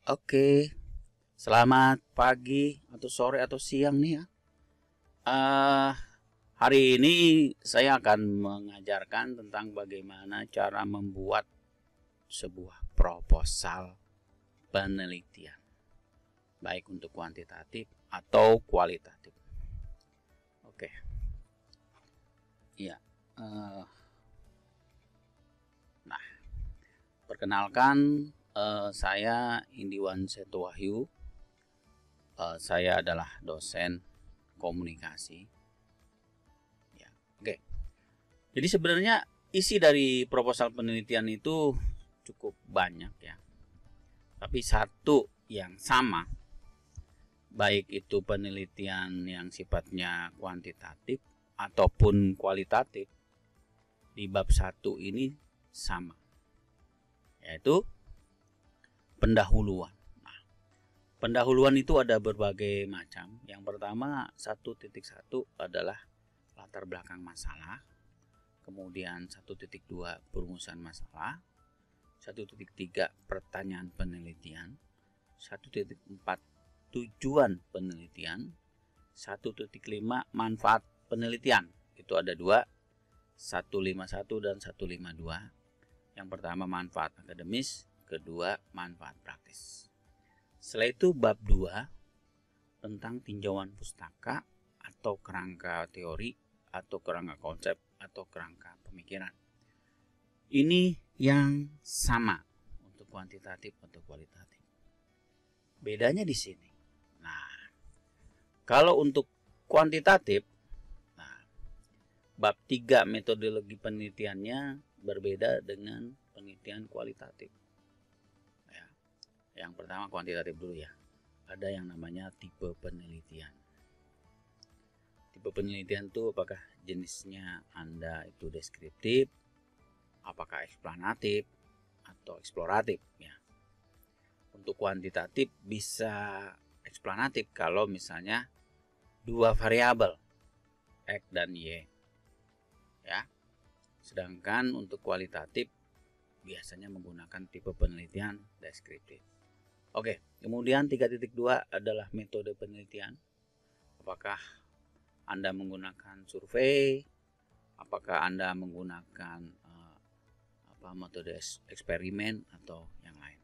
Oke, selamat pagi atau sore atau siang nih ya. Eh, Hari ini saya akan mengajarkan tentang bagaimana cara membuat sebuah proposal penelitian, baik untuk kuantitatif atau kualitatif. Oke, ya. eh, nah, perkenalkan, saya Indiwan Setu Wahyu. Saya adalah dosen komunikasi. Ya, oke. Jadi sebenarnya isi dari proposal penelitian itu cukup banyak ya. Tapi satu yang sama, baik itu penelitian yang sifatnya kuantitatif ataupun kualitatif, di bab 1 ini sama, yaitu pendahuluan. Nah, pendahuluan itu ada berbagai macam. Yang pertama 1.1 adalah latar belakang masalah. Kemudian 1.2 perumusan masalah, 1.3 pertanyaan penelitian, 1.4 tujuan penelitian, 1.5 manfaat penelitian. Itu ada dua, 151 dan 152. Yang pertama manfaat akademis, kedua manfaat praktis. Setelah itu bab 2 tentang tinjauan pustaka atau kerangka teori atau kerangka konsep atau kerangka pemikiran. Ini yang sama untuk kuantitatif atau kualitatif. Bedanya di sini. Nah, kalau untuk kuantitatif, nah, bab 3 metodologi penelitiannya berbeda dengan penelitian kualitatif. Ya, yang pertama kuantitatif dulu ya. Ada yang namanya tipe penelitian. Tipe penelitian itu apakah jenisnya Anda itu deskriptif, apakah eksplanatif atau eksploratif ya. Untuk kuantitatif bisa eksplanatif kalau misalnya dua variabel X dan Y ya. Sedangkan untuk kualitatif biasanya menggunakan tipe penelitian deskriptif. Oke, kemudian 3.2 adalah metode penelitian. Apakah Anda menggunakan survei, apakah Anda menggunakan metode eksperimen atau yang lain.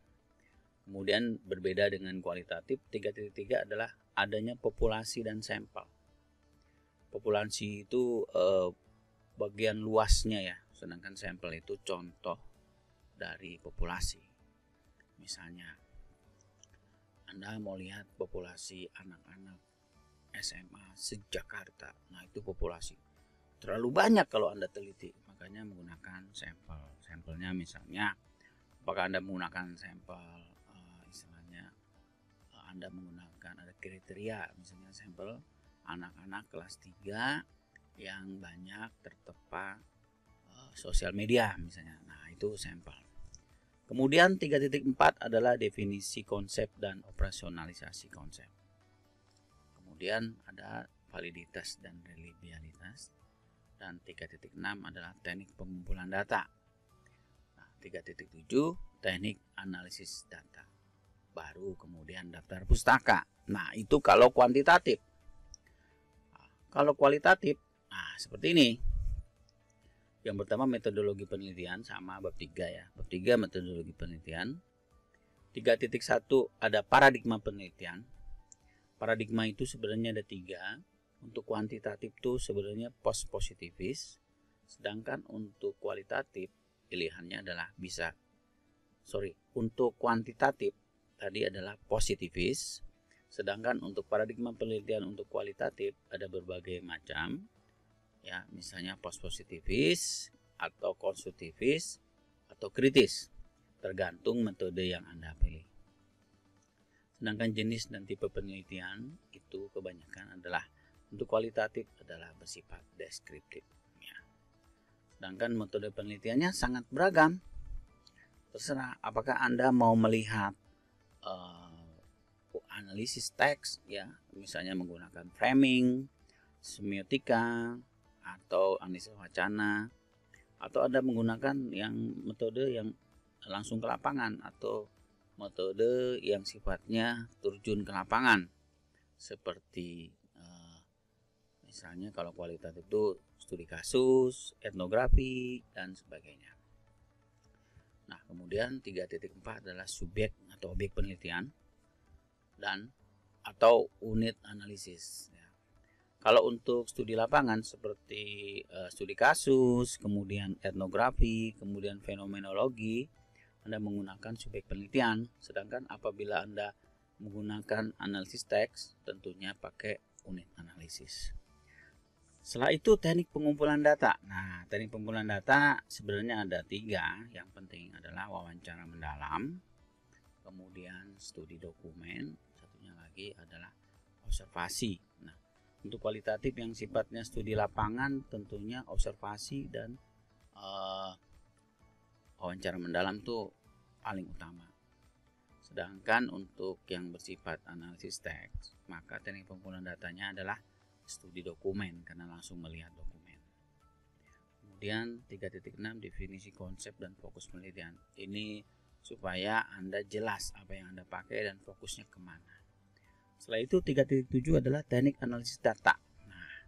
Kemudian berbeda dengan kualitatif, 3.3 adalah adanya populasi dan sampel. Populasi itu bagian luasnya ya, sedangkan sampel itu contoh dari populasi. Misalnya Anda mau lihat populasi anak-anak SMA se-Jakarta, nah itu populasi. Terlalu banyak kalau Anda teliti, makanya menggunakan sampel. Sampelnya misalnya, apakah Anda menggunakan sampel istilahnya Anda menggunakan ada kriteria, misalnya sampel anak-anak kelas 3 yang banyak tertepa sosial media misalnya. Nah, itu sampel. Kemudian 3.4 adalah definisi konsep dan operasionalisasi konsep. Kemudian ada validitas dan reliabilitas. Dan 3.6 adalah teknik pengumpulan data. Nah, 3.7 teknik analisis data. Baru kemudian daftar pustaka. Nah, itu kalau kuantitatif. Nah, kalau kualitatif, nah seperti ini. Yang pertama metodologi penelitian sama bab 3 ya. Bab 3 metodologi penelitian. 3.1 ada paradigma penelitian. Paradigma itu sebenarnya ada 3. Untuk kuantitatif itu sebenarnya post-positivis, sedangkan untuk kualitatif pilihannya adalah untuk kuantitatif tadi adalah positivis, sedangkan untuk paradigma penelitian untuk kualitatif ada berbagai macam ya, misalnya post-positivis atau konstruktivis atau kritis, tergantung metode yang Anda pilih. Sedangkan jenis dan tipe penelitian itu kebanyakan adalah untuk kualitatif adalah bersifat deskriptif ya. Sedangkan metode penelitiannya sangat beragam. Terserah apakah Anda mau melihat analisis teks ya, misalnya menggunakan framing, semiotika atau analisis wacana, atau Anda menggunakan yang metode yang langsung ke lapangan atau metode yang sifatnya terjun ke lapangan, seperti misalnya kalau kualitatif itu studi kasus, etnografi, dan sebagainya. Nah, kemudian 3.4 adalah subjek atau objek penelitian dan atau unit analisis. Ya. Kalau untuk studi lapangan seperti studi kasus, kemudian etnografi, kemudian fenomenologi, Anda menggunakan subjek penelitian. Sedangkan apabila Anda menggunakan analisis teks, tentunya pakai unit analisis. Setelah itu teknik pengumpulan data. Nah, teknik pengumpulan data sebenarnya ada 3. Yang penting adalah wawancara mendalam, kemudian studi dokumen, satunya lagi adalah observasi. Nah, untuk kualitatif yang sifatnya studi lapangan tentunya observasi dan wawancara mendalam tuh paling utama. Sedangkan untuk yang bersifat analisis teks, maka teknik pengumpulan datanya adalah studi dokumen karena langsung melihat dokumen. Kemudian 3.6 definisi konsep dan fokus penelitian. Ini supaya Anda jelas apa yang Anda pakai dan fokusnya kemana. Setelah itu 3.7 adalah teknik analisis data. Nah,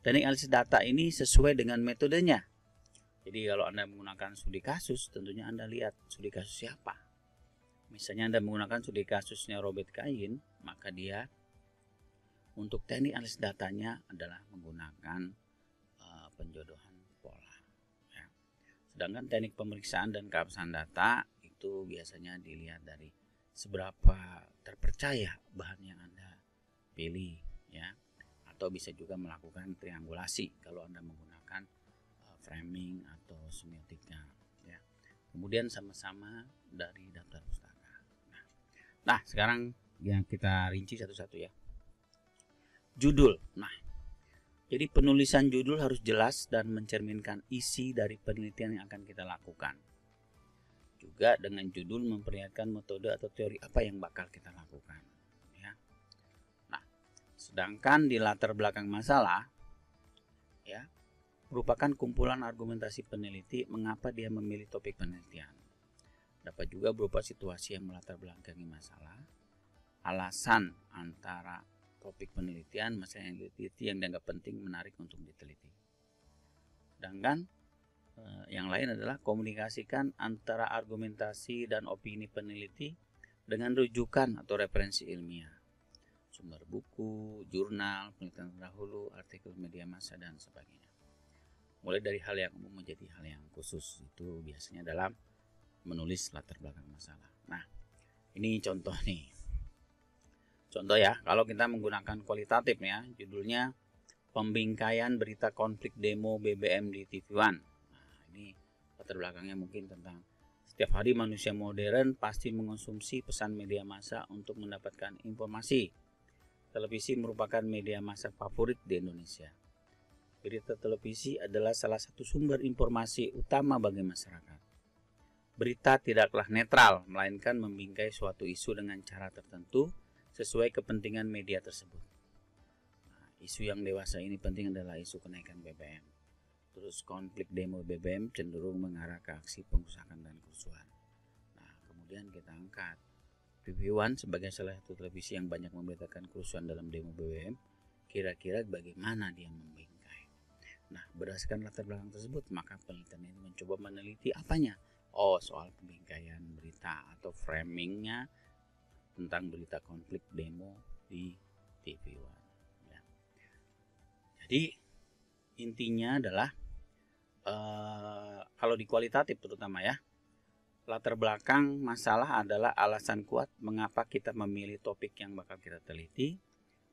teknik analisis data ini sesuai dengan metodenya. Jadi kalau Anda menggunakan studi kasus, tentunya Anda lihat studi kasus siapa. Misalnya Anda menggunakan studi kasusnya Robert Kain, maka dia untuk teknik analisis datanya adalah menggunakan penjodohan pola. Ya. Sedangkan teknik pemeriksaan dan keabsahan data itu biasanya dilihat dari seberapa terpercaya bahan yang Anda pilih, ya. Atau bisa juga melakukan triangulasi kalau Anda menggunakan framing atau semiotika. Ya. Kemudian sama-sama dari daftar pustaka. Nah, sekarang yang kita rinci satu-satu ya. Judul. Nah, jadi penulisan judul harus jelas dan mencerminkan isi dari penelitian yang akan kita lakukan. Juga dengan judul memperlihatkan metode atau teori apa yang bakal kita lakukan. Ya. Nah, sedangkan di latar belakang masalah, ya, merupakan kumpulan argumentasi peneliti mengapa dia memilih topik penelitian. Dapat juga berupa situasi yang melatar belakangi masalah, alasan antara topik penelitian, masalah yang diteliti yang dianggap penting, menarik untuk diteliti. Sedangkan yang lain adalah komunikasikan antara argumentasi dan opini peneliti dengan rujukan atau referensi ilmiah, sumber buku, jurnal, penelitian terdahulu, artikel media massa, dan sebagainya. Mulai dari hal yang umum menjadi hal yang khusus, itu biasanya dalam menulis latar belakang masalah. Nah, ini contoh nih. Contoh ya, kalau kita menggunakan kualitatif ya, judulnya pembingkaian berita konflik demo BBM di TV One. Nah, ini latar belakangnya mungkin tentang setiap hari manusia modern pasti mengonsumsi pesan media massa untuk mendapatkan informasi. Televisi merupakan media massa favorit di Indonesia. Berita televisi adalah salah satu sumber informasi utama bagi masyarakat. Berita tidaklah netral, melainkan membingkai suatu isu dengan cara tertentu sesuai kepentingan media tersebut. Nah, isu yang dewasa ini penting adalah isu kenaikan BBM. Terus konflik demo BBM cenderung mengarah ke aksi pengrusakan dan kerusuhan. Nah, kemudian kita angkat TV One sebagai salah satu televisi yang banyak memberitakan kerusuhan dalam demo BBM. Kira-kira bagaimana dia membingkai? Nah, berdasarkan latar belakang tersebut, maka penelitian ini mencoba meneliti apanya? Oh, soal pembingkaian berita atau framingnya tentang berita konflik demo di TV One. Ya. Jadi intinya adalah kalau di kualitatif terutama ya, latar belakang masalah adalah alasan kuat mengapa kita memilih topik yang bakal kita teliti,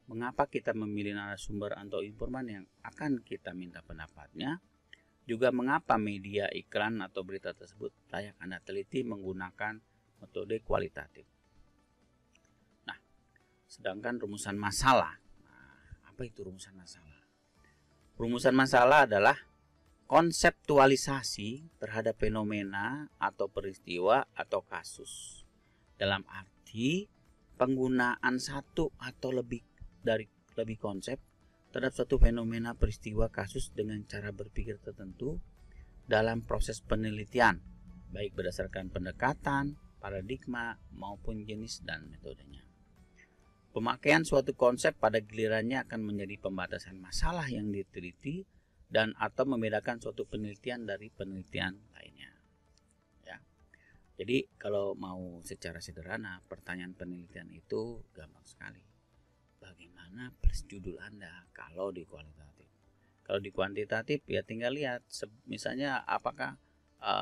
mengapa kita memilih narasumber atau informan yang akan kita minta pendapatnya, juga mengapa media iklan atau berita tersebut layak Anda teliti menggunakan metode kualitatif. Sedangkan rumusan masalah. Nah, apa itu rumusan masalah? Rumusan masalah adalah konseptualisasi terhadap fenomena atau peristiwa atau kasus. Dalam arti penggunaan satu atau lebih konsep terhadap suatu fenomena, peristiwa, kasus dengan cara berpikir tertentu dalam proses penelitian, baik berdasarkan pendekatan, paradigma, maupun jenis dan metodenya. Pemakaian suatu konsep pada gilirannya akan menjadi pembatasan masalah yang diteliti dan atau membedakan suatu penelitian dari penelitian lainnya. Ya. Jadi kalau mau secara sederhana, pertanyaan penelitian itu gampang sekali. Bagaimana plus judul Anda kalau di kualitatif? Kalau di kuantitatif ya tinggal lihat, misalnya apakah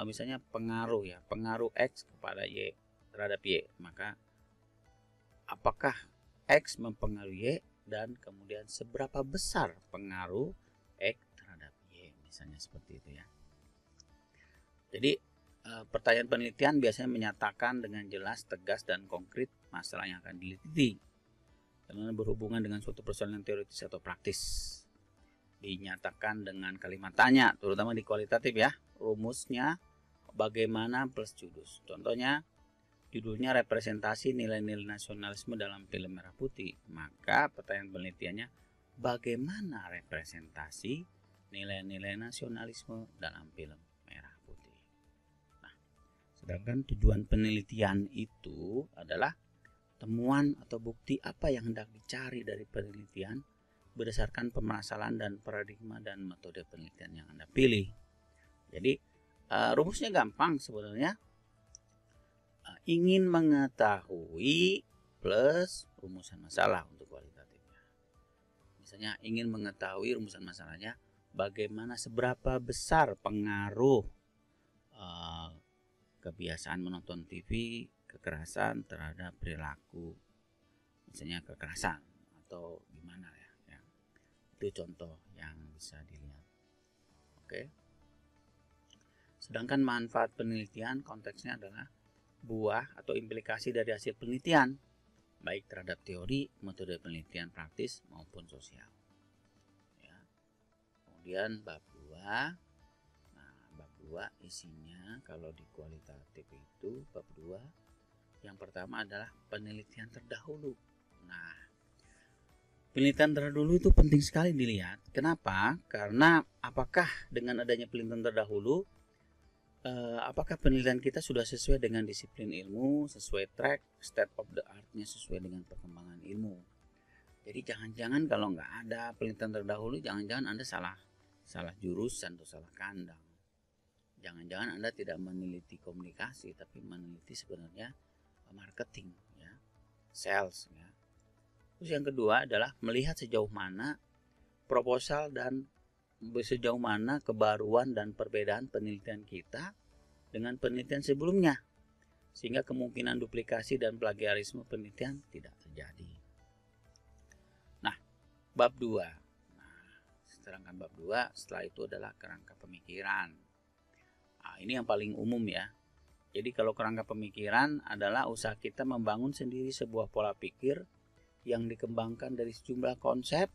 misalnya pengaruh X kepada Y terhadap Y, maka apakah X mempengaruhi Y dan kemudian seberapa besar pengaruh X terhadap Y, misalnya seperti itu ya. Jadi pertanyaan penelitian biasanya menyatakan dengan jelas, tegas, dan konkret masalah yang akan diliti karena berhubungan dengan suatu persoalan teoritis atau praktis. Dinyatakan dengan kalimat tanya, terutama di kualitatif ya. Rumusnya bagaimana plus judul. Contohnya judulnya representasi nilai-nilai nasionalisme dalam film Merah Putih, maka pertanyaan penelitiannya bagaimana representasi nilai-nilai nasionalisme dalam film Merah Putih. Nah, sedangkan tujuan penelitian itu adalah temuan atau bukti apa yang hendak dicari dari penelitian berdasarkan permasalahan dan paradigma dan metode penelitian yang Anda pilih. Jadi rumusnya gampang sebenarnya. Ingin mengetahui plus rumusan masalah untuk kualitatifnya. Misalnya ingin mengetahui rumusan masalahnya, bagaimana seberapa besar pengaruh kebiasaan menonton TV, kekerasan terhadap perilaku, misalnya kekerasan atau gimana ya. Itu contoh yang bisa dilihat. Oke. Sedangkan manfaat penelitian konteksnya adalah buah atau implikasi dari hasil penelitian, baik terhadap teori, metode penelitian praktis maupun sosial. Ya. Kemudian bab 2. Nah, bab 2 isinya kalau di kualitatif itu bab 2 yang pertama adalah penelitian terdahulu. Nah, penelitian terdahulu itu penting sekali dilihat. Kenapa? Karena apakah dengan adanya penelitian terdahulu apakah penelitian kita sudah sesuai dengan disiplin ilmu, sesuai track, state of the art-nya sesuai dengan perkembangan ilmu. Jadi jangan-jangan kalau nggak ada penelitian terdahulu, jangan-jangan Anda salah jurusan atau salah kandang. Jangan-jangan Anda tidak meneliti komunikasi, tapi meneliti sebenarnya marketing, ya, sales. Ya. Terus yang kedua adalah melihat sejauh mana proposal dan sejauh mana kebaruan dan perbedaan penelitian kita dengan penelitian sebelumnya, sehingga kemungkinan duplikasi dan plagiarisme penelitian tidak terjadi. Nah, bab 2. Nah, sedangkan bab 2 setelah itu adalah kerangka pemikiran. Nah, ini yang paling umum ya. Jadi kalau kerangka pemikiran adalah usaha kita membangun sendiri sebuah pola pikir yang dikembangkan dari sejumlah konsep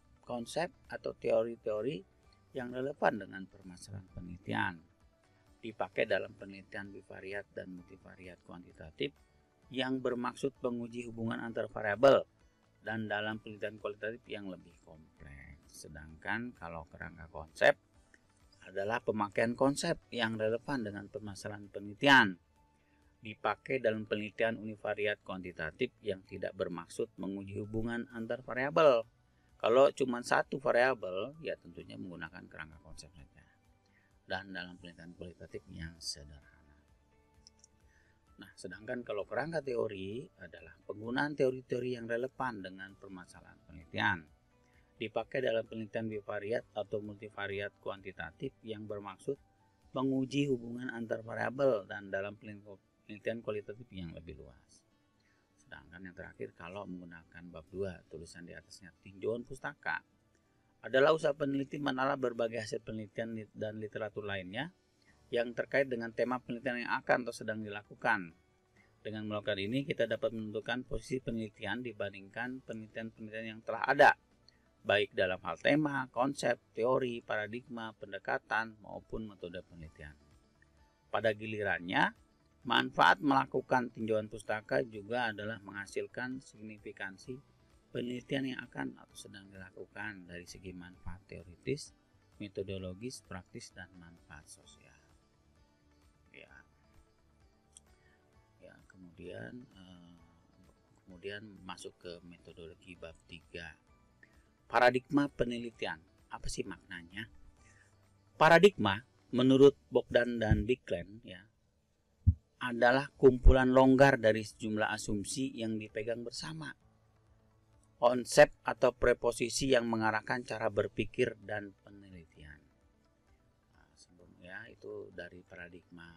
atau teori-teori yang relevan dengan permasalahan penelitian, dipakai dalam penelitian bivariat dan multivariat kuantitatif yang bermaksud menguji hubungan antar variabel, dan dalam penelitian kualitatif yang lebih kompleks. Sedangkan kalau kerangka konsep adalah pemakaian konsep yang relevan dengan permasalahan penelitian, dipakai dalam penelitian univariat kuantitatif yang tidak bermaksud menguji hubungan antar variabel. Kalau cuma satu variabel, ya tentunya menggunakan kerangka konsep saja. Dan dalam penelitian kualitatif yang sederhana. Nah, sedangkan kalau kerangka teori adalah penggunaan teori-teori yang relevan dengan permasalahan penelitian, dipakai dalam penelitian bivariat atau multivariat kuantitatif yang bermaksud menguji hubungan antar variabel dan dalam penelitian kualitatif yang lebih luas. Sedangkan yang terakhir kalau menggunakan bab 2 tulisan di atasnya tinjauan pustaka adalah usaha peneliti menalar berbagai hasil penelitian dan literatur lainnya yang terkait dengan tema penelitian yang akan atau sedang dilakukan. Dengan melakukan ini kita dapat menentukan posisi penelitian dibandingkan penelitian-penelitian yang telah ada, baik dalam hal tema, konsep, teori, paradigma, pendekatan maupun metode penelitian. Pada gilirannya, manfaat melakukan tinjauan pustaka juga adalah menghasilkan signifikansi penelitian yang akan atau sedang dilakukan dari segi manfaat teoritis, metodologis, praktis, dan manfaat sosial. Ya, kemudian kemudian masuk ke metodologi bab 3. Paradigma penelitian. Apa sih maknanya? Paradigma menurut Bogdan dan Biklen ya adalah kumpulan longgar dari sejumlah asumsi yang dipegang bersama. Konsep atau preposisi yang mengarahkan cara berpikir dan penelitian. Ya, itu dari paradigma.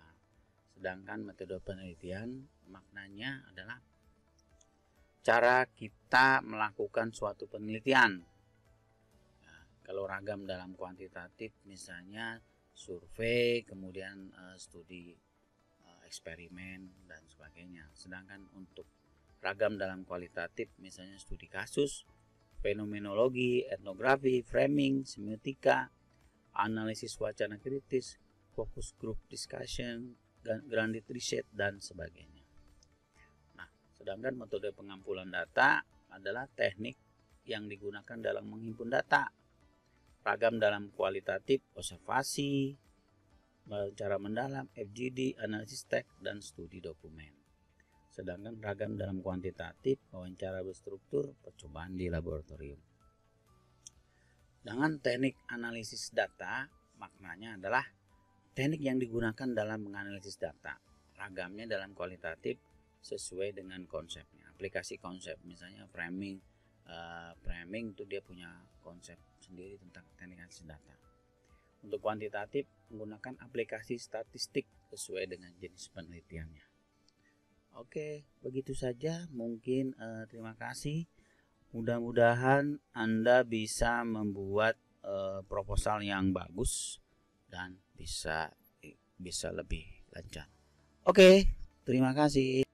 Sedangkan metode penelitian maknanya adalah cara kita melakukan suatu penelitian. Nah, kalau ragam dalam kuantitatif misalnya survei, kemudian studi eksperimen dan sebagainya. Sedangkan untuk ragam dalam kualitatif misalnya studi kasus, fenomenologi, etnografi, framing, semiotika, analisis wacana kritis, focus group discussion, grounded research dan sebagainya. Nah, sedangkan metode pengumpulan data adalah teknik yang digunakan dalam menghimpun data. Ragam dalam kualitatif, observasi, cara mendalam, FGD, analisis teks, dan studi dokumen. Sedangkan ragam dalam kuantitatif, wawancara berstruktur, percobaan di laboratorium. Dengan teknik analisis data, maknanya adalah teknik yang digunakan dalam menganalisis data. Ragamnya dalam kualitatif sesuai dengan konsepnya. Aplikasi konsep, misalnya framing itu dia punya konsep sendiri tentang teknik analisis data. Untuk kuantitatif menggunakan aplikasi statistik sesuai dengan jenis penelitiannya. Oke, begitu saja mungkin. Terima kasih. Mudah-mudahan Anda bisa membuat proposal yang bagus dan bisa lebih lancar. Oke, terima kasih.